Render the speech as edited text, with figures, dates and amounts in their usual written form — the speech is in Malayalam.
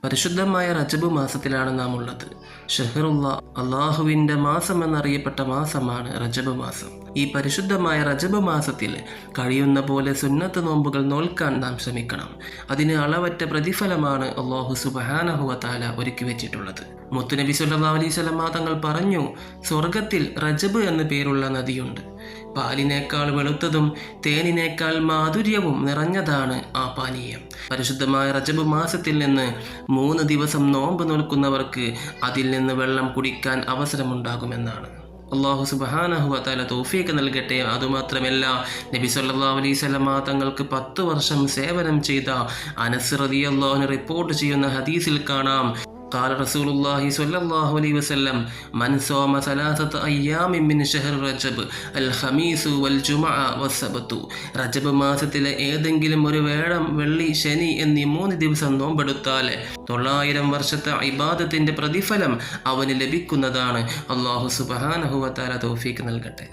പരിശുദ്ധമായ റജബ് മാസത്തിലാണ് നാം ഉള്ളത്. ഷഹറുള്ള, അള്ളാഹുവിൻ്റെ മാസം എന്നറിയപ്പെട്ട മാസമാണ് റജബ് മാസം. ഈ പരിശുദ്ധമായ റജബ് മാസത്തിൽ കഴിയുന്ന പോലെ സുന്നത്ത് നോമ്പുകൾ നോൽക്കാൻ നാം ശ്രമിക്കണം. അതിന് അളവറ്റ പ്രതിഫലമാണ് അള്ളാഹു സുബ്ഹാനഹു വ തആല ഒരുക്കി വെച്ചിട്ടുള്ളത്. മുത്തുനബി സല്ലല്ലാഹു അലൈഹി വസല്ലം തങ്ങൾ പറഞ്ഞു, സ്വർഗത്തിൽ റജബ് എന്നു പേരുള്ള നദിയുണ്ട്. പാലിനേക്കാൾ വെളുത്തതും തേനിനേക്കാൾ മാധുര്യവും നിറഞ്ഞതാണ് ആ പാനീയം. പരിശുദ്ധമായ റജബ് മാസത്തിൽ നിന്ന് 3 ദിവസം നോമ്പ് നോൽക്കുന്നവർക്ക് അതിൽ നിന്ന് വെള്ളം കുടിക്കാൻ അവസരമുണ്ടാകുമെന്നാണ്. അല്ലാഹു സുബ്ഹാനഹു വ തആല തൗഫീഖ് നൽകട്ടെ. അതുമാത്രമല്ല, നബി സല്ലല്ലാഹു അലൈഹി വസല്ലം തങ്ങൾക്ക് 10 വർഷം സേവനം ചെയ്ത അനസ് റളിയല്ലാഹു അൻഹു റിപ്പോർട്ട് ചെയ്യുന്ന ഹദീസിൽ കാണാം, قال رسول الله صلى الله عليه وسلم من صام 3 أيام من شهر رجب الخميس والجمعة والسبت. റജബ് മാസത്തിലെ ഏതെങ്കിലും ഒരു വേഴം, വെള്ളി, ശനി എന്നീ 3 ദിവസം നോമ്പെടുത്താൽ 900 വർഷത്തെ ഇബാദത്തിന്റെ പ്രതിഫലം അവന് ലഭിക്കുന്നതാണ്. അല്ലാഹു സുബ്ഹാനഹു വ തആല തൗഫീഖ് നൽകട്ടെ.